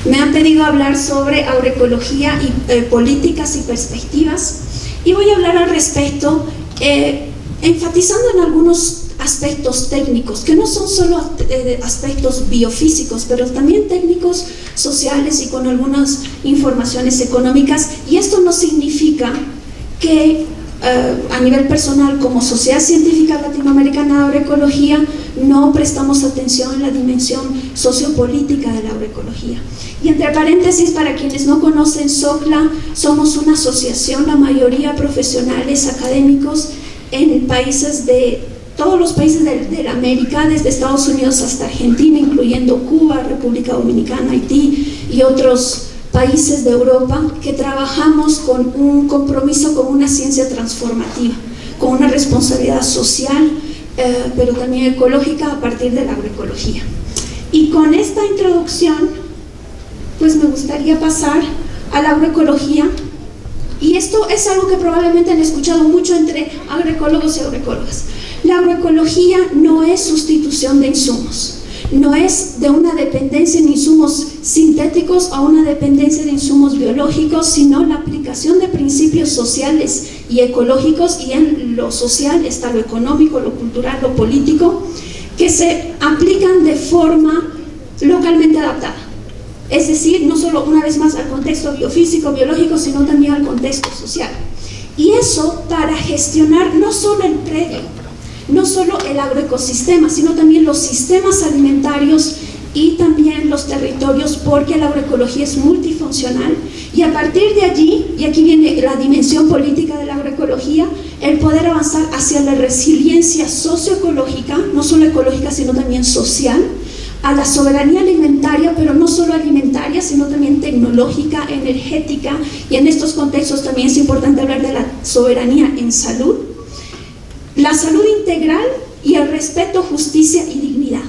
Me han pedido hablar sobre agroecología y políticas y perspectivas, y voy a hablar al respecto, enfatizando en algunos aspectos técnicos, que no son solo aspectos biofísicos, pero también técnicos, sociales y con algunas informaciones económicas. Y esto no significa que a nivel personal, como Sociedad Científica Latinoamericana de Agroecología, no prestamos atención en la dimensión sociopolítica de la agroecología. Y entre paréntesis, para quienes no conocen, SOCLA, somos una asociación, la mayoría profesionales, académicos, en países todos los países de la América, desde Estados Unidos hasta Argentina, incluyendo Cuba, República Dominicana, Haití y otros países de Europa, que trabajamos con un compromiso con una ciencia transformativa, con una responsabilidad social, pero también ecológica a partir de la agroecología. Y con esta introducción, pues me gustaría pasar a la agroecología, y esto es algo que probablemente han escuchado mucho entre agroecólogos y agroecólogas. La agroecología no es sustitución de insumos, no es de una dependencia en insumos sintéticos a una dependencia de insumos biológicos, sino la aplicación de principios sociales y ecológicos, y en lo social está lo económico, lo cultural, lo político, que se aplican de forma localmente adaptada. Es decir, no solo, una vez más, al contexto biofísico, biológico, sino también al contexto social. Y eso para gestionar no solo el predio, no solo el agroecosistema, sino también los sistemas alimentarios y también los territorios, porque la agroecología es multifuncional. Y a partir de allí, y aquí viene la dimensión política de la agroecología, el poder avanzar hacia la resiliencia socioecológica, no solo ecológica, sino también social, a la soberanía alimentaria, pero no solo alimentaria, sino también tecnológica, energética, y en estos contextos también es importante hablar de la soberanía en salud, la salud integral y el respeto, justicia y dignidad.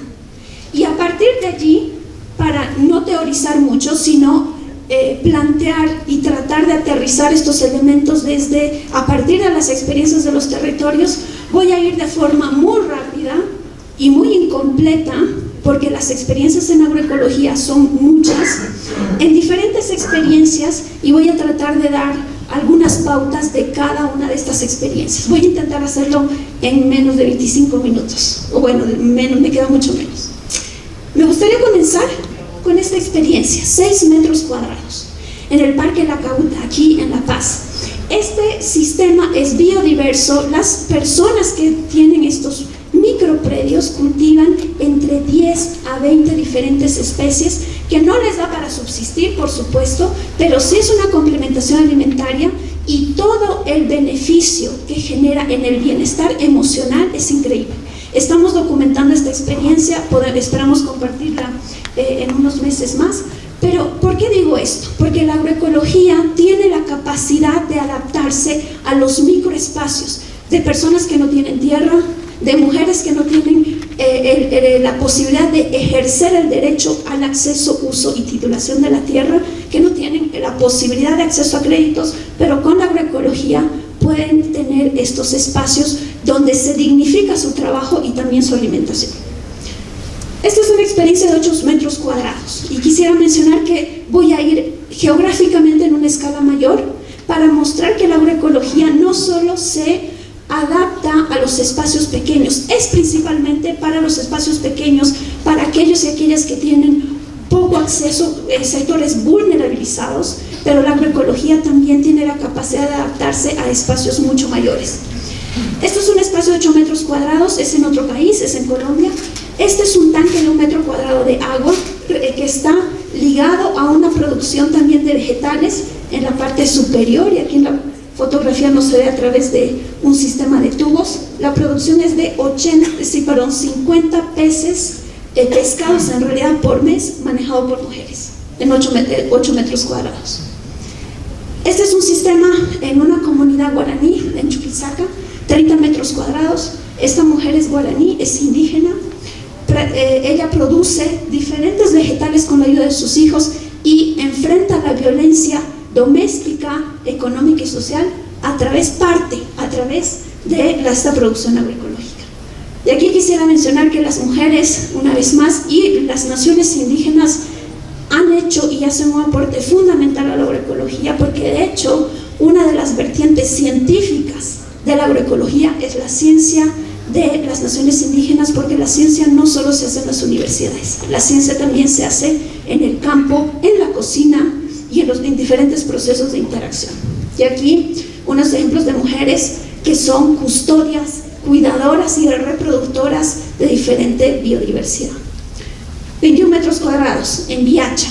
Y a partir de allí, para no teorizar mucho, sino plantear y tratar de aterrizar estos elementos a partir de las experiencias de los territorios, voy a ir de forma muy rápida y muy incompleta, porque las experiencias en agroecología son muchas, en diferentes experiencias, y voy a tratar de dar algunas pautas de cada una de estas experiencias. Voy a intentar hacerlo en menos de 25 minutos, o bueno, me queda mucho menos. Me gustaría comenzar con esta experiencia, 6 metros cuadrados, en el Parque La Cauta, aquí en La Paz. Este sistema es biodiverso. Las personas que tienen estos micropredios cultivan entre 10 a 20 diferentes especies, que no les da para subsistir, por supuesto, pero sí es una complementación alimentaria, y todo el beneficio que genera en el bienestar emocional es increíble. Estamos documentando esta experiencia, esperamos compartirla en unos meses más. Pero, ¿por qué digo esto? Porque la agroecología tiene la capacidad de adaptarse a los microespacios de personas que no tienen tierra, de mujeres que no tienen la posibilidad de ejercer el derecho al acceso, uso y titulación de la tierra, que no tienen la posibilidad de acceso a créditos, pero con la agroecología pueden tener estos espacios donde se dignifica su trabajo y también su alimentación. Esta es una experiencia de 8 metros cuadrados, y quisiera mencionar que voy a ir geográficamente en una escala mayor para mostrar que la agroecología no solo se adapta a los espacios pequeños, es principalmente para los espacios pequeños, para aquellos y aquellas que tienen poco acceso, sectores vulnerabilizados, pero la agroecología también tiene la capacidad de adaptarse a espacios mucho mayores. Esto es un espacio de 8 metros cuadrados, es en otro país, es en Colombia. Este es un tanque de 1 metro cuadrado de agua que está ligado a una producción también de vegetales en la parte superior, y aquí en la fotografía no se ve a través de un sistema de tubos. La producción es de 50 pescados en realidad por mes, manejado por mujeres, en 8 metros cuadrados. Este es un sistema en una comunidad guaraní, en Chuquisaca, 30 metros cuadrados. Esta mujer es guaraní, es indígena. Ella produce diferentes vegetales con la ayuda de sus hijos y enfrenta la violencia doméstica, económica y social a través de esta producción agroecológica. Y aquí quisiera mencionar que las mujeres, una vez más, y las naciones indígenas han han hecho y hacen un aporte fundamental a la agroecología, porque de hecho una de las vertientes científicas de la agroecología es la ciencia de las naciones indígenas, porque la ciencia no solo se hace en las universidades, la ciencia también se hace en el campo, en la cocina y en diferentes procesos de interacción. Y aquí unos ejemplos de mujeres que son custodias, cuidadoras y reproductoras de diferente biodiversidad. 21 metros cuadrados en Viacha.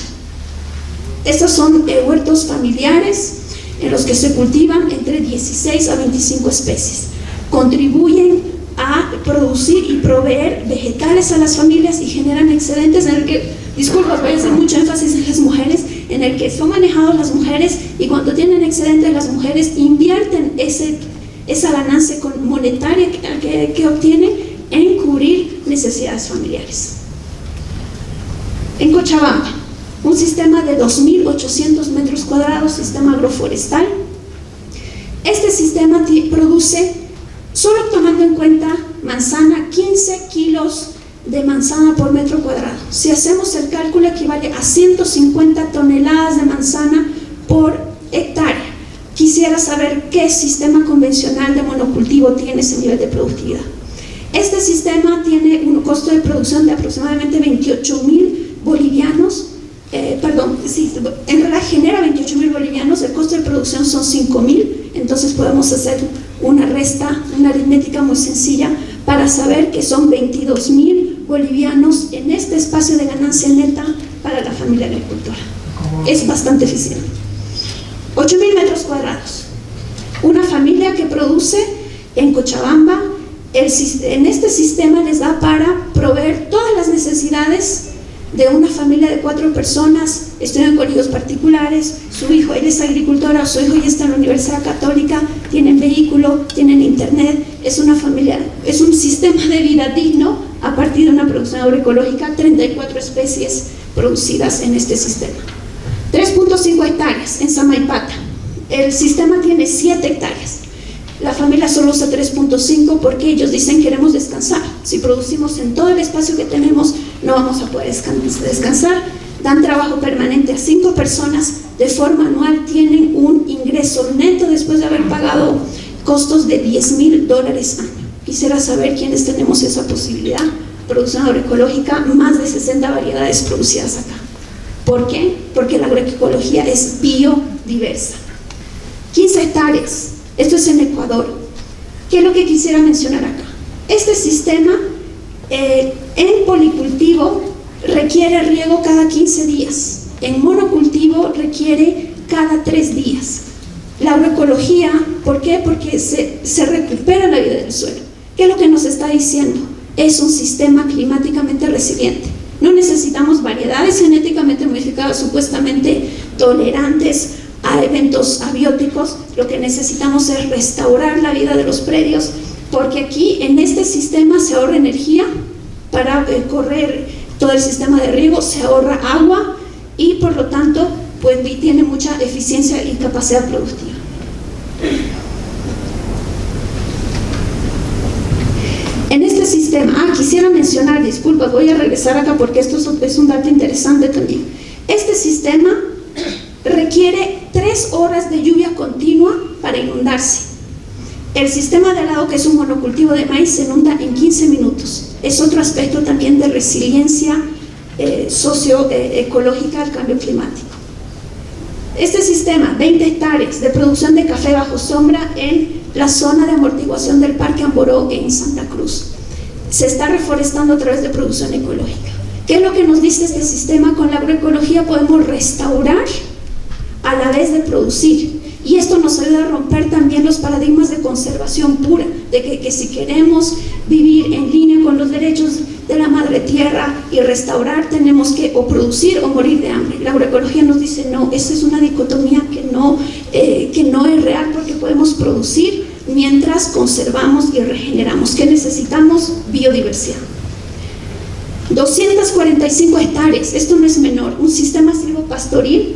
Estos son huertos familiares en los que se cultivan entre 16 a 25 especies. Contribuyen a producir y proveer vegetales a las familias y generan excedentes en el que, disculpa, voy a hacer mucho énfasis en las mujeres, en el que son manejados las mujeres, y cuando tienen excedentes las mujeres invierten esa ganancia monetaria que obtienen en cubrir necesidades familiares. En Cochabamba, un sistema de 2.800 metros cuadrados, sistema agroforestal. Este sistema produce, solo tomando en cuenta manzana, 15 kilos de manzana por metro cuadrado. Si hacemos el cálculo, equivale a 150 toneladas de manzana por hectárea. Quisiera saber qué sistema convencional de monocultivo tiene ese nivel de productividad. Este sistema tiene un costo de producción de aproximadamente 28.000 bolivianos, en realidad genera 28.000 bolivianos, el costo de producción son 5.000, entonces podemos hacer una resta, una aritmética muy sencilla para saber que son 22.000 bolivianos en este espacio de ganancia neta para la familia agricultora. Es bastante eficiente. 8.000 metros cuadrados. Una familia que produce en Cochabamba, en este sistema les da para proveer todas las necesidades de una familia de 4 personas, estudian en colegios particulares, su hijo, él es agricultora, su hijo ya está en la Universidad Católica, tienen vehículo, tienen internet, es una familia, es un sistema de vida digno a partir de una producción agroecológica, 34 especies producidas en este sistema. 3.5 hectáreas en Samaipata, el sistema tiene 7 hectáreas. La familia solo usa 3.5 porque ellos dicen queremos descansar. Si producimos en todo el espacio que tenemos, no vamos a poder descansar. Dan trabajo permanente a 5 personas de forma anual, tienen un ingreso neto después de haber pagado costos de $10.000 año. Quisiera saber quiénes tenemos esa posibilidad. Producción agroecológica, más de 60 variedades producidas acá. ¿Por qué? Porque la agroecología es biodiversa. 15 hectáreas. Esto es en Ecuador. ¿Qué es lo que quisiera mencionar acá? Este sistema en policultivo requiere riego cada 15 días. En monocultivo requiere cada 3 días. La agroecología, ¿por qué? Porque se recupera la vida del suelo. ¿Qué es lo que nos está diciendo? Es un sistema climáticamente resiliente. No necesitamos variedades genéticamente modificadas, supuestamente tolerantes a eventos abióticos. Lo que necesitamos es restaurar la vida de los predios, porque aquí en este sistema se ahorra energía para correr todo el sistema de riego, se ahorra agua y por lo tanto pues tiene mucha eficiencia y capacidad productiva. En este sistema, quisiera mencionar, disculpas, voy a regresar acá porque esto es un dato interesante también. Este sistema requiere 3 horas de lluvia continua para inundarse. El sistema de al lado, que es un monocultivo de maíz, se inunda en 15 minutos. Es otro aspecto también de resiliencia socioecológica al cambio climático. Este sistema, 20 hectáreas de producción de café bajo sombra en la zona de amortiguación del Parque Amboró en Santa Cruz. Se está reforestando a través de producción ecológica. ¿Qué es lo que nos dice este sistema? Con la agroecología podemos restaurar a la vez de producir, y esto nos ayuda a romper también los paradigmas de conservación pura, de que si queremos vivir en línea con los derechos de la madre tierra y restaurar, tenemos que o producir o morir de hambre. La agroecología nos dice no, esa es una dicotomía que no es real, porque podemos producir mientras conservamos y regeneramos. ¿Qué necesitamos? Biodiversidad. 245 hectáreas, esto no es menor, un sistema silvopastoril.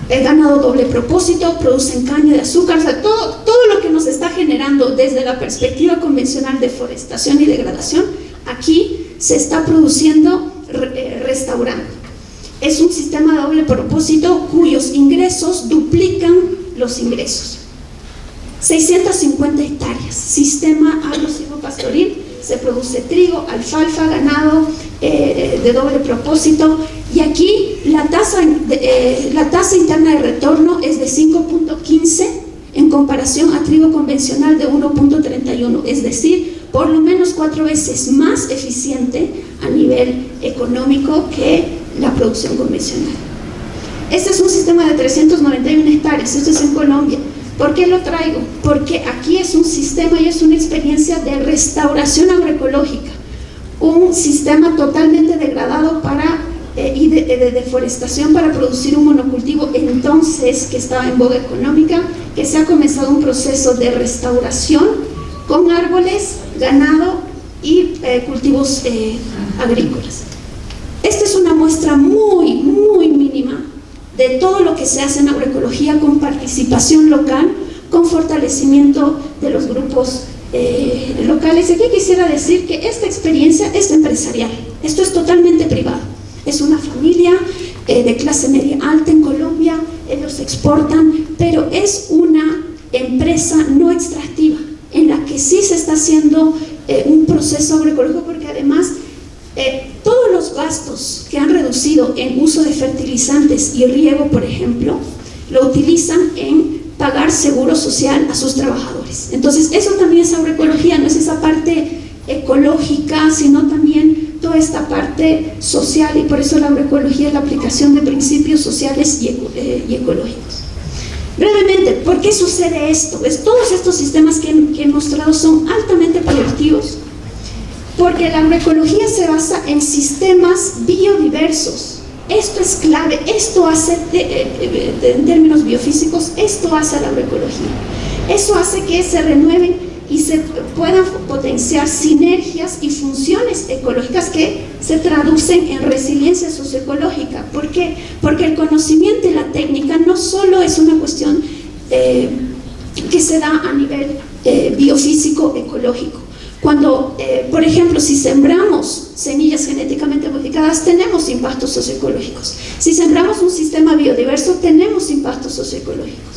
El ganado doble propósito, producen caña de azúcar, o sea, todo lo que nos está generando desde la perspectiva convencional de forestación y degradación, aquí se está produciendo, restaurando. es un sistema de doble propósito cuyos ingresos duplican los ingresos. 650 hectáreas, sistema agro-silvopastoril, se produce trigo, alfalfa, ganado de doble propósito, y aquí la tasa interna de retorno es de 5.15 en comparación a trigo convencional de 1.31, es decir, por lo menos 4 veces más eficiente a nivel económico que la producción convencional. Este es un sistema de 391 hectáreas, esto es en Colombia. ¿Por qué lo traigo? Porque aquí es un sistema y es una experiencia de restauración agroecológica, un sistema totalmente degradado y de deforestación para producir un monocultivo entonces que estaba en boga económica, que se ha comenzado un proceso de restauración con árboles, ganado y cultivos agrícolas. Esta es una muestra muy, muy mínima de todo lo que se hace en agroecología con participación local, con fortalecimiento de los grupos locales. Aquí quisiera decir que esta experiencia es empresarial, esto es totalmente privado, es una familia de clase media alta en Colombia, ellos exportan, pero es una empresa no extractiva, en la que sí se está haciendo un proceso agroecológico, porque además todos los gastos que han reducido en uso de fertilizantes y riego, por ejemplo, lo utilizan en pagar seguro social a sus trabajadores. Entonces eso también es agroecología, no es esa parte ecológica, sino también toda esta parte social, y por eso la agroecología es la aplicación de principios sociales y ecológicos. Brevemente, ¿por qué sucede esto? Pues todos estos sistemas que he mostrado son altamente productivos, porque la agroecología se basa en sistemas biodiversos. Esto es clave, esto hace, en términos biofísicos, esto hace a la agroecología. Eso hace que se renueven y se puedan potenciar sinergias y funciones ecológicas que se traducen en resiliencia socioecológica. ¿Por qué? Porque el conocimiento y la técnica no solo es una cuestión que se da a nivel biofísico ecológico. Cuando, por ejemplo, si sembramos semillas genéticamente modificadas, tenemos impactos socioecológicos. Si sembramos un sistema biodiverso, tenemos impactos socioecológicos.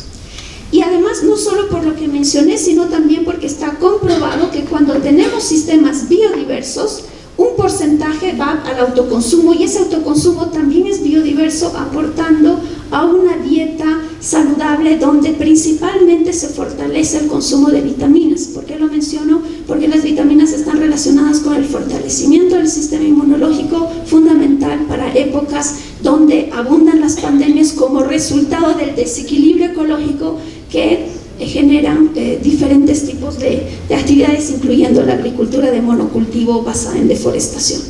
Y además, no solo por lo que mencioné, sino también porque está comprobado que cuando tenemos sistemas biodiversos, un porcentaje va al autoconsumo, y ese autoconsumo también es biodiverso, aportando a una dieta saludable donde principalmente se fortalece el consumo de vitaminas. ¿Por qué lo menciono? Porque las vitaminas están relacionadas con el fortalecimiento del sistema inmunológico, fundamental para épocas donde abundan las pandemias como resultado del desequilibrio ecológico que generan diferentes tipos de actividades, incluyendo la agricultura de monocultivo basada en deforestación.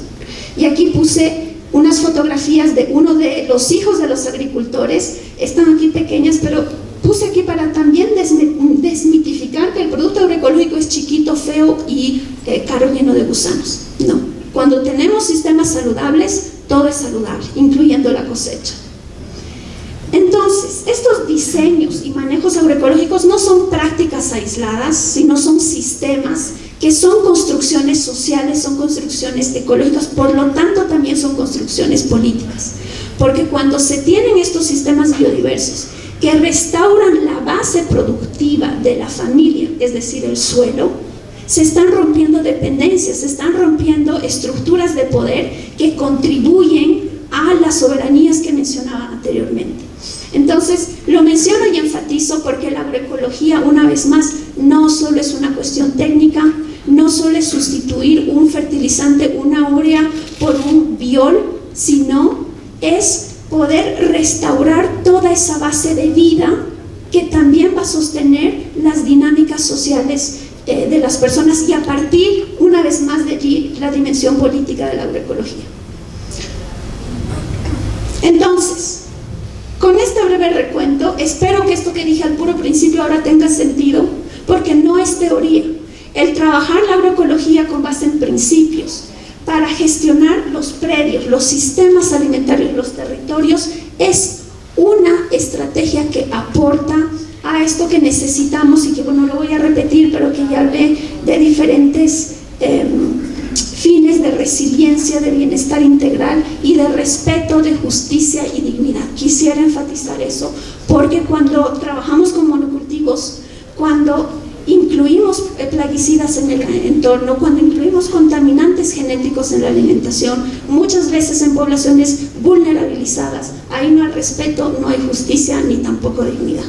Y aquí puse unas fotografías de uno de los hijos de los agricultores, están aquí pequeñas, pero puse aquí para también desmitificar que el producto agroecológico es chiquito, feo y caro, lleno de gusanos. No, cuando tenemos sistemas saludables, todo es saludable, incluyendo la cosecha. Entonces, estos diseños y manejos agroecológicos no son prácticas aisladas, sino son sistemas que son construcciones sociales, son construcciones ecológicas, por lo tanto también son construcciones políticas. Porque cuando se tienen estos sistemas biodiversos que restauran la base productiva de la familia, es decir, el suelo, se están rompiendo dependencias, se están rompiendo estructuras de poder que contribuyen a las soberanías que mencionaba anteriormente. Entonces, lo menciono y enfatizo porque la agroecología, una vez más, no solo es una cuestión técnica, no solo es sustituir un fertilizante, una urea, por un biol, sino es poder restaurar toda esa base de vida que también va a sostener las dinámicas sociales de las personas, y a partir, una vez más, de allí la dimensión política de la agroecología. Entonces, con este breve recuento, espero que esto que dije al puro principio ahora tenga sentido, porque no es teoría. El trabajar la agroecología con base en principios para gestionar los predios, los sistemas alimentarios, los territorios, es una estrategia que aporta a esto que necesitamos, y que, bueno, lo voy a repetir, pero que ya hablé de diferentes fines de resiliencia, de bienestar integral y de respeto, de justicia y dignidad. Quisiera enfatizar eso, porque cuando trabajamos con monocultivos, cuando incluimos plaguicidas en el entorno, cuando incluimos contaminantes genéticos en la alimentación, muchas veces en poblaciones vulnerabilizadas, ahí no hay respeto, no hay justicia ni tampoco dignidad.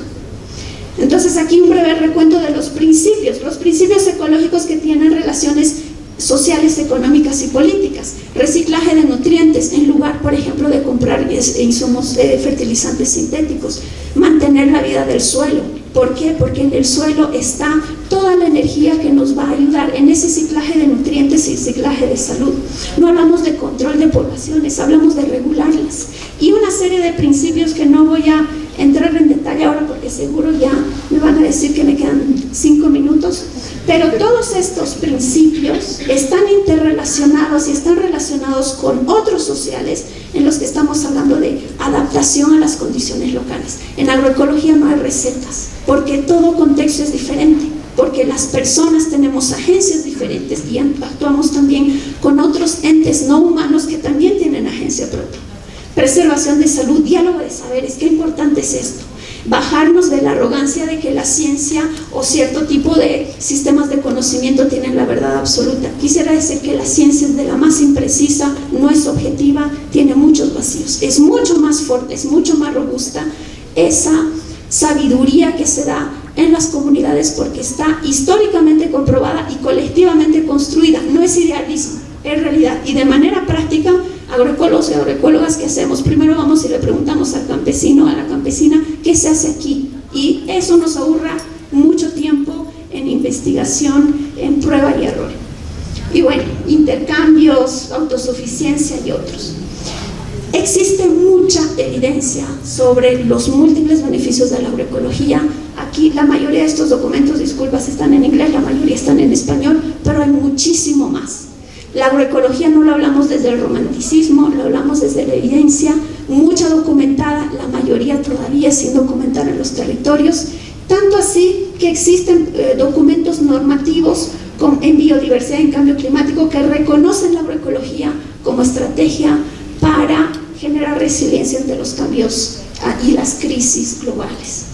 Entonces aquí un breve recuento de los principios ecológicos que tienen relaciones sociales, económicas y políticas. Reciclaje de nutrientes en lugar, por ejemplo, de comprar insumos fertilizantes sintéticos. Mantener la vida del suelo. ¿Por qué? Porque en el suelo está toda la energía que nos va a ayudar en ese ciclaje de nutrientes y ciclaje de salud. No hablamos de control de poblaciones, hablamos de regularlas. Y una serie de principios que no voy a entrar en detalle ahora porque seguro ya me van a decir que me quedan 5 minutos. Pero todos estos principios están interrelacionados y están relacionados con otros sociales en los que estamos hablando de adaptación a las condiciones locales. En agroecología no hay recetas, porque todo contexto es diferente, porque las personas tenemos agencias diferentes y actuamos también con otros entes no humanos que también tienen agencia propia. Preservación de salud, diálogo de saberes, ¿qué importante es esto? Bajarnos de la arrogancia de que la ciencia o cierto tipo de sistemas de conocimiento tienen la verdad absoluta. Quisiera decir que la ciencia es de la más imprecisa, no es objetiva, tiene muchos vacíos, es mucho más fuerte, es mucho más robusta esa sabiduría que se da en las comunidades porque está históricamente comprobada y colectivamente construida, no es idealismo, es realidad. Y de manera práctica, agroecólogos y agroecólogas, ¿qué hacemos? Primero vamos y le preguntamos al campesino, a la campesina, ¿qué se hace aquí? Y eso nos ahorra mucho tiempo en investigación, en prueba y error. Y bueno, intercambios, autosuficiencia y otros. Existe mucha evidencia sobre los múltiples beneficios de la agroecología. Aquí la mayoría de estos documentos, disculpas, están en inglés, la mayoría están en español, pero hay muchísimo más. La agroecología no lo hablamos desde el romanticismo, lo hablamos desde la evidencia, mucha documentada, la mayoría todavía sin documentar en los territorios, tanto así que existen documentos normativos en biodiversidad y en cambio climático que reconocen la agroecología como estrategia para generar resiliencia ante los cambios y las crisis globales.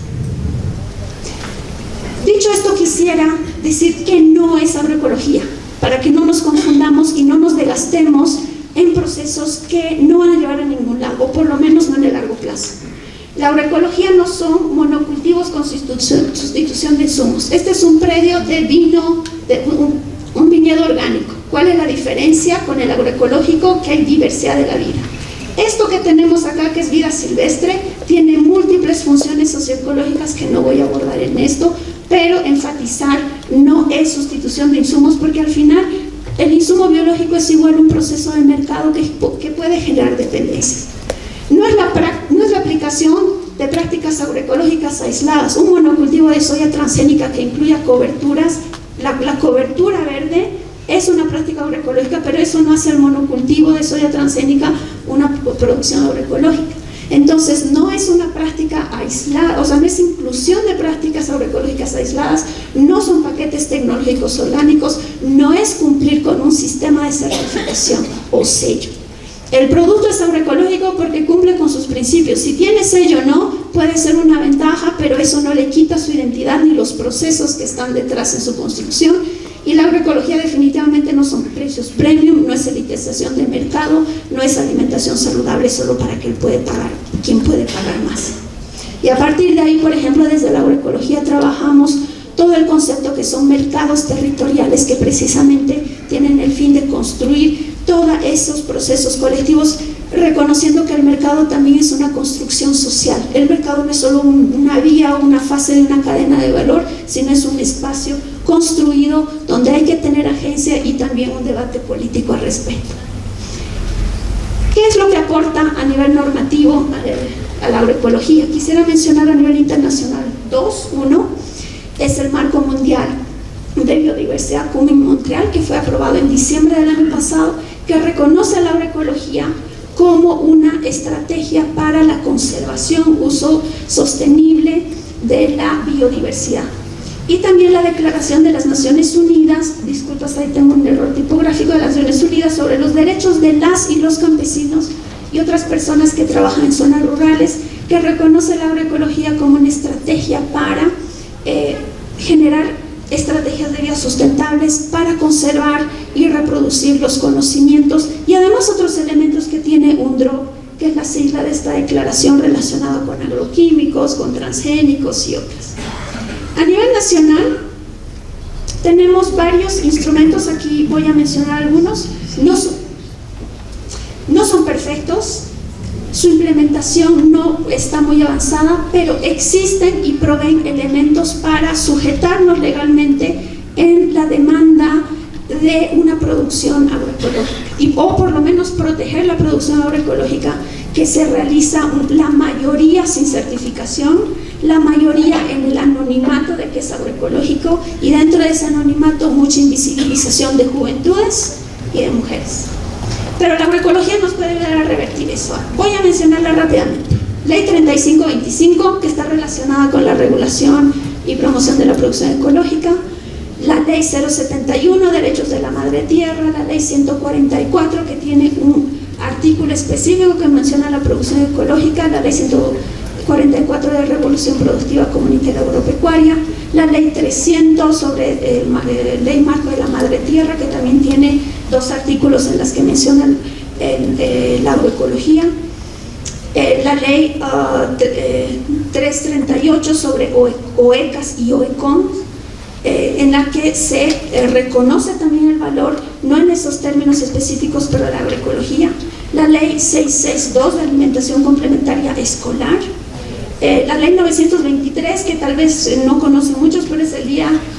Dicho esto, quisiera decir que no es agroecología, para que no nos confundamos y no nos desgastemos en procesos que no van a llevar a ningún lado, o por lo menos no en el largo plazo. La agroecología no son monocultivos con sustitución de insumos. Este es un predio de vino, de un viñedo orgánico. ¿Cuál es la diferencia con el agroecológico? Que hay diversidad de la vida. Esto que tenemos acá, que es vida silvestre, tiene múltiples funciones socioecológicas que no voy a abordar en esto, pero enfatizar no es sustitución de insumos, porque al final el insumo biológico es igual a un proceso de mercado que puede generar dependencias. No es la aplicación de prácticas agroecológicas aisladas. Un monocultivo de soya transgénica que incluya coberturas, la cobertura verde es una práctica agroecológica, pero eso no hace el monocultivo de soya transgénica una producción agroecológica. Entonces no es una práctica aislada, o sea, no es inclusión de prácticas agroecológicas aisladas, no son paquetes tecnológicos orgánicos, no es cumplir con un sistema de certificación o sello. El producto es agroecológico porque cumple con sus principios. Si tiene sello o no, puede ser una ventaja, pero eso no le quita su identidad ni los procesos que están detrás en su construcción. Y la agroecología definitivamente no son precios premium, no es elitización de mercado, no es alimentación saludable solo para quien puede pagar más. Y a partir de ahí, por ejemplo, desde la agroecología trabajamos todo el concepto que son mercados territoriales que precisamente tienen el fin de construir todos esos procesos colectivos, reconociendo que el mercado también es una construcción social. El mercado no es solo una vía o una fase de una cadena de valor, sino es un espacio construido donde hay que tener agencia y también un debate político al respecto. ¿Qué es lo que aporta a nivel normativo a la agroecología? Quisiera mencionar a nivel internacional uno es el Marco Mundial de Biodiversidad Kunming-Montreal, que fue aprobado en diciembre del año pasado, que reconoce a la agroecología como una estrategia para la conservación, uso sostenible de la biodiversidad. y también la Declaración de las Naciones Unidas, disculpas, ahí tengo un error tipográfico, de las Naciones Unidas sobre los derechos de las y los campesinos y otras personas que trabajan en zonas rurales, que reconoce la agroecología como una estrategia para generar estrategias de vida sustentables, para conservar y reproducir los conocimientos y además otros elementos que tiene UNDRO, que es la sigla de esta declaración relacionada con agroquímicos, con transgénicos y otras. A nivel nacional tenemos varios instrumentos, aquí voy a mencionar algunos, no son perfectos, su implementación no está muy avanzada, pero existen y proveen elementos para sujetarnos legalmente en la demanda de una producción agroecológica, o por lo menos proteger la producción agroecológica que se realiza la mayoría sin certificación, la mayoría en el anonimato de que es agroecológico, y dentro de ese anonimato mucha invisibilización de juventudes y de mujeres. Pero la agroecología nos puede ayudar a revertir eso. Voy a mencionarla rápidamente. Ley 3525, que está relacionada con la regulación y promoción de la producción ecológica. La Ley 071, Derechos de la Madre Tierra. La Ley 144, que tiene un artículo específico que menciona la producción ecológica. La Ley 144 de Revolución Productiva Comunitaria Agropecuaria. La Ley 300 sobre Ley Marco de la Madre Tierra, que también tiene dos artículos en los que mencionan la agroecología. La Ley 338 sobre OECAS y OECOM, en la que se reconoce también el valor, no en esos términos específicos, pero la agroecología. La Ley 662 de Alimentación Complementaria Escolar. La Ley 923, que tal vez no conocen muchos, pero es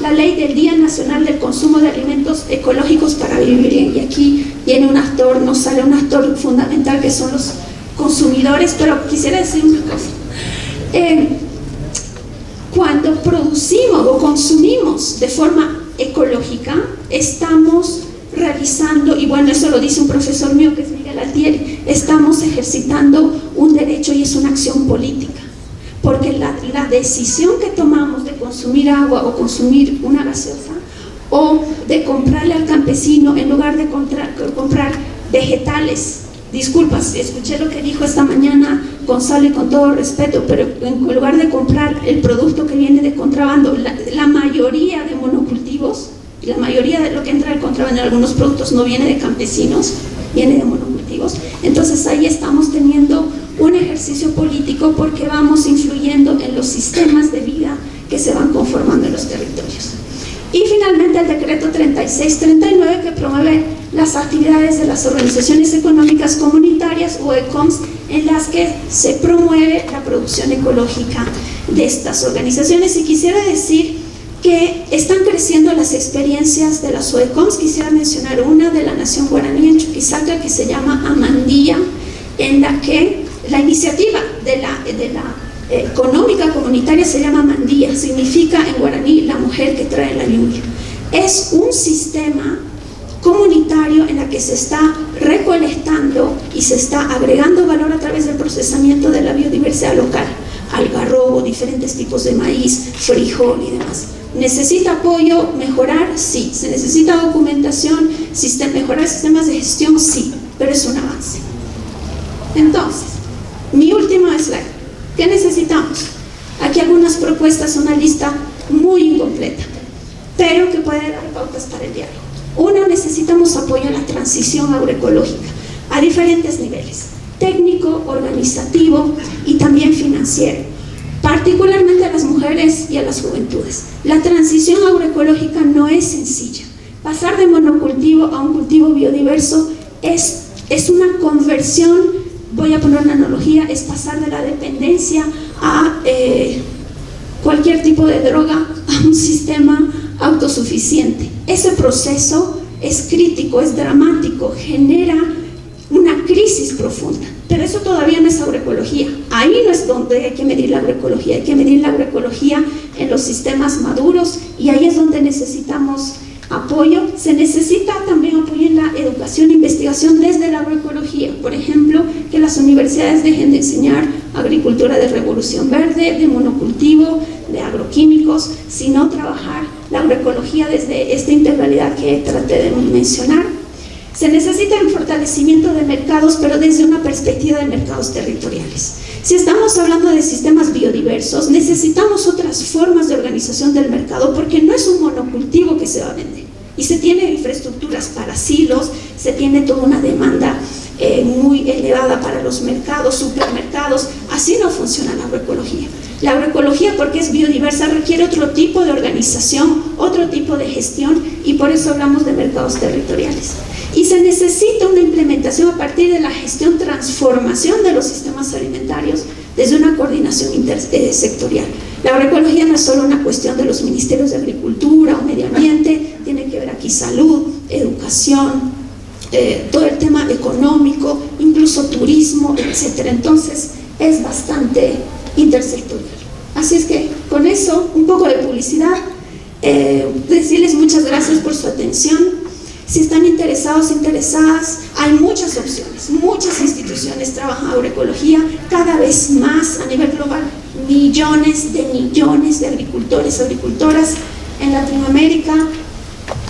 la Ley del Día Nacional del Consumo de Alimentos Ecológicos para Vivir Bien. Y aquí viene un actor, nos sale un actor fundamental, que son los consumidores. Pero quisiera decir una cosa. Cuando producimos o consumimos de forma ecológica, estamos realizando, y bueno, eso lo dice un profesor mío que es Miguel Altieri, estamos ejercitando un derecho y es una acción política. Porque la decisión que tomamos de consumir agua o consumir una gaseosa, o de comprarle al campesino en lugar de comprar vegetales, disculpas, escuché lo que dijo esta mañana Gonzalo y con todo respeto, pero en lugar de comprar el producto que viene de contrabando, la mayoría de monocultivos, la mayoría de lo que entra de contrabando en algunos productos no viene de campesinos, viene de monocultivos. Entonces ahí estamos teniendo un ejercicio político, porque vamos influyendo en los sistemas de vida que se van conformando en los territorios. Y finalmente el decreto 3639, que promueve las actividades de las organizaciones económicas comunitarias o ECOMS, en las que se promueve la producción ecológica de estas organizaciones. Y quisiera decir que están creciendo las experiencias de las OECOMS. Quisiera mencionar una de la nación guaraní en Chuquisaca, que se llama Amandía, en la que la iniciativa de la económica comunitaria se llama Mandía, significa en guaraní la mujer que trae la lluvia. Es un sistema comunitario en el que se está recolectando y se está agregando valor a través del procesamiento de la biodiversidad local, algarrobo, diferentes tipos de maíz, frijol y demás. ¿Necesita apoyo? ¿Mejorar? Sí. ¿Se necesita documentación? ¿Mejorar sistemas de gestión? Sí, pero es un avance. Entonces, mi última slide. ¿Qué necesitamos? Aquí algunas propuestas, una lista muy incompleta, pero que puede dar pautas para el diálogo. Uno, necesitamos apoyo en la transición agroecológica a diferentes niveles: técnico, organizativo y también financiero, particularmente a las mujeres y a las juventudes. La transición agroecológica no es sencilla. Pasar de monocultivo a un cultivo biodiverso es una conversión. Voy a poner una analogía: es pasar de la dependencia a cualquier tipo de droga a un sistema autosuficiente. Ese proceso es crítico, es dramático, genera una crisis profunda, pero eso todavía no es agroecología. Ahí no es donde hay que medir la agroecología. Hay que medir la agroecología en los sistemas maduros, y ahí es donde necesitamos apoyo. Se necesita también apoyo en la educación e investigación desde la agroecología. Por ejemplo, que las universidades dejen de enseñar agricultura de revolución verde, de monocultivo, de agroquímicos, sino trabajar la agroecología desde esta integralidad que traté de mencionar. Se necesita el fortalecimiento de mercados, pero desde una perspectiva de mercados territoriales. Si estamos hablando de sistemas biodiversos, necesitamos otras formas de organización del mercado, porque no es un monocultivo que se va a vender. Y se tiene infraestructuras para silos, se tiene toda una demanda muy elevada para los mercados, supermercados. Así no funciona la agroecología. La agroecología, porque es biodiversa, requiere otro tipo de organización, otro tipo de gestión, y por eso hablamos de mercados territoriales. Y se necesita una implementación a partir de la gestión, transformación de los sistemas alimentarios desde una coordinación intersectorial. La agroecología no es solo una cuestión de los ministerios de Agricultura o Medio Ambiente, tiene que ver aquí salud, educación, todo el tema económico, incluso turismo, etc. Entonces es bastante intersectorial. Así es que con eso, un poco de publicidad, decirles muchas gracias por su atención. Si están interesados, interesadas, hay muchas opciones, muchas instituciones trabajan agroecología, cada vez más a nivel global, millones de agricultores, agricultoras en Latinoamérica.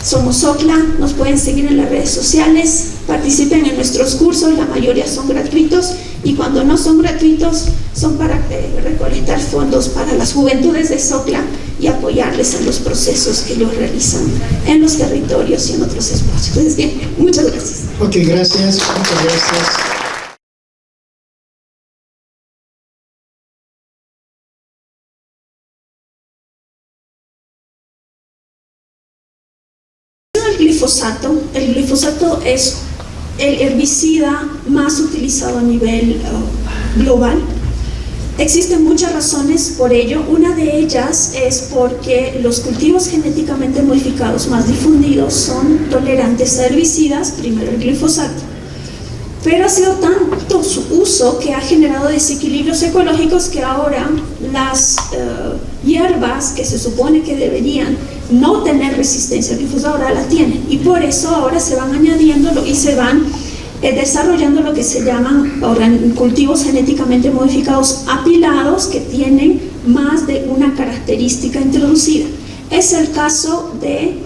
Somos OCLA, nos pueden seguir en las redes sociales, participen en nuestros cursos, la mayoría son gratuitos, y cuando no son gratuitos son para recolectar fondos para las juventudes de SOCLA y apoyarles en los procesos que ellos realizan en los territorios y en otros espacios. Entonces, bien, muchas gracias. Ok, gracias, muchas gracias. El glifosato es el herbicida más utilizado a nivel global. Existen muchas razones por ello. Una de ellas es porque los cultivos genéticamente modificados más difundidos son tolerantes a herbicidas, primero el glifosato. Pero ha sido tanto su uso que ha generado desequilibrios ecológicos que ahora las hierbas que se supone que deberían no tener resistencia al glifosato ahora la tienen, y por eso ahora se van añadiendo y se van desarrollando lo que se llaman cultivos genéticamente modificados apilados, que tienen más de una característica introducida. Es el caso de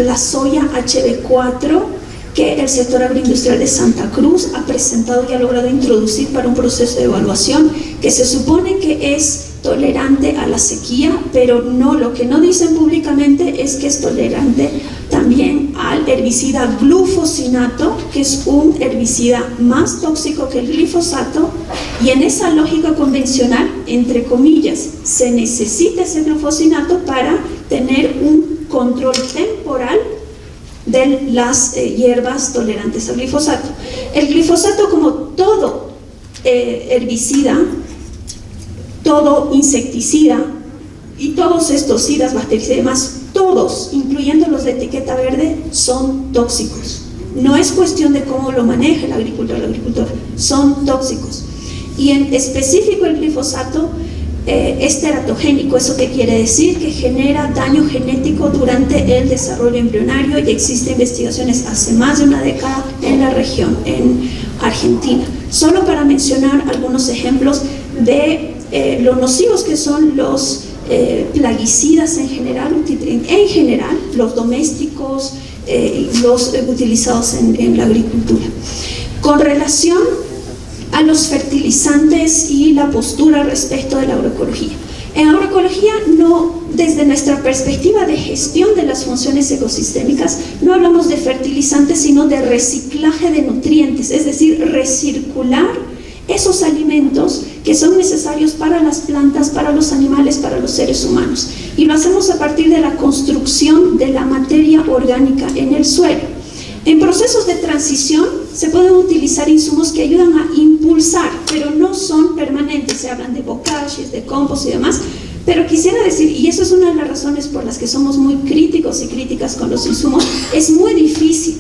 la soya HB4, que el sector agroindustrial de Santa Cruz ha presentado y ha logrado introducir para un proceso de evaluación que se supone que es tolerante a la sequía, pero no, lo que no dicen públicamente es que es tolerante también al herbicida glufosinato, que es un herbicida más tóxico que el glifosato, y en esa lógica convencional, entre comillas, se necesita ese glufosinato para tener un control temporal de las hierbas tolerantes al glifosato. El glifosato, como todo herbicida, todo insecticida y todos estos sidas, bacterias y demás, todos, incluyendo los de etiqueta verde, son tóxicos. No es cuestión de cómo lo maneja el agricultor, son tóxicos. Y en específico el glifosato es teratogénico. ¿Eso qué quiere decir? Que genera daño genético durante el desarrollo embrionario, y existen investigaciones hace más de una década en la región, en Argentina. Solo para mencionar algunos ejemplos de lo nocivos que son los plaguicidas en general, los domésticos, los utilizados en la agricultura. Con relación a los fertilizantes y la postura respecto de la agroecología. En agroecología, no, desde nuestra perspectiva de gestión de las funciones ecosistémicas, no hablamos de fertilizantes, sino de reciclaje de nutrientes, es decir, recircular esos alimentos que son necesarios para las plantas, para los animales, para los seres humanos. Y lo hacemos a partir de la construcción de la materia orgánica en el suelo. En procesos de transición se pueden utilizar insumos que ayudan a impulsar, pero no son permanentes. Se hablan de bocages, de compost y demás, pero quisiera decir, y eso es una de las razones por las que somos muy críticos y críticas con los insumos, es muy difícil.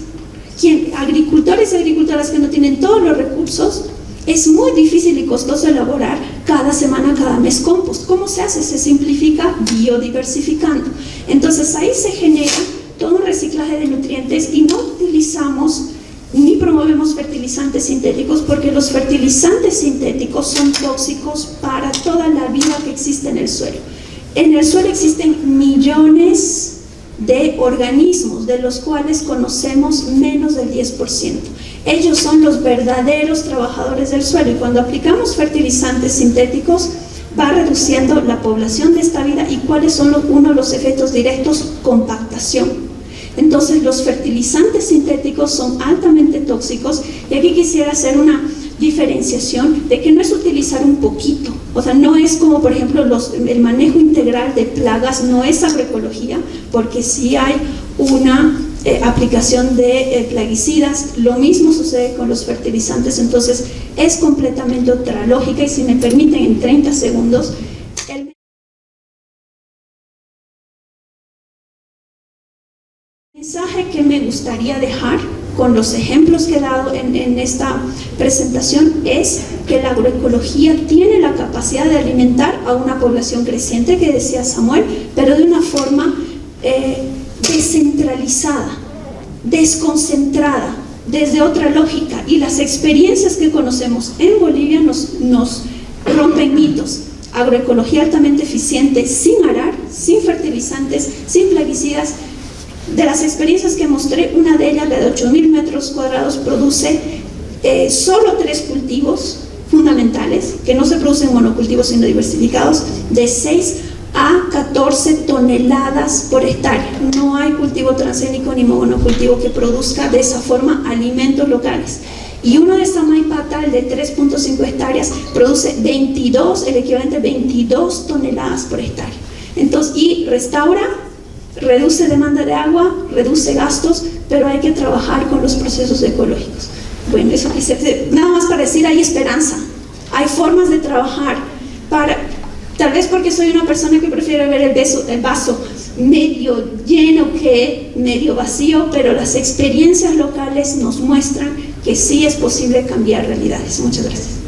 Agricultores y agricultoras que no tienen todos los recursos, es muy difícil y costoso elaborar cada semana, cada mes compost. ¿Cómo se hace? Se simplifica biodiversificando. Entonces ahí se genera todo un reciclaje de nutrientes y no utilizamos ni promovemos fertilizantes fertilizantes sintéticos porque los fertilizantes sintéticos son tóxicos para toda la vida que existe en el suelo. En el suelo existen millones de organismos, de los cuales conocemos menos del 10%. Ellos son los verdaderos trabajadores del suelo, y cuando aplicamos fertilizantes sintéticos va reduciendo la población de esta vida. ¿Y cuáles son uno de los efectos directos? Compactación. Entonces los fertilizantes sintéticos son altamente tóxicos, y aquí quisiera hacer una diferenciación de que no es utilizar un poquito, o sea, no es como por ejemplo el manejo integral de plagas, no es agroecología, porque sí hay una aplicación de plaguicidas. Lo mismo sucede con los fertilizantes. Entonces es completamente otra lógica, y si me permiten en 30 segundos, el mensaje que me gustaría dejar con los ejemplos que he dado en esta presentación es que la agroecología tiene la capacidad de alimentar a una población creciente, que decía Samuel, pero de una forma descentralizada, desconcentrada, desde otra lógica. Y las experiencias que conocemos en Bolivia nos rompen mitos. Agroecología altamente eficiente, sin arar, sin fertilizantes, sin plaguicidas. De las experiencias que mostré, una de ellas, la de 8.000 metros cuadrados, produce solo 3 cultivos fundamentales, que no se producen monocultivos sino diversificados, de 6 a 14 toneladas por hectárea. No hay cultivo transgénico ni monocultivo que produzca de esa forma alimentos locales. Y uno de Samaipata, el de 3.5 hectáreas, produce el equivalente a 22 toneladas por hectárea. Entonces, y restaura, reduce demanda de agua, reduce gastos, pero hay que trabajar con los procesos ecológicos. Bueno, eso nada más para decir, hay esperanza, hay formas de trabajar tal vez porque soy una persona que prefiere ver el vaso medio lleno que medio vacío, pero las experiencias locales nos muestran que sí es posible cambiar realidades. Muchas gracias.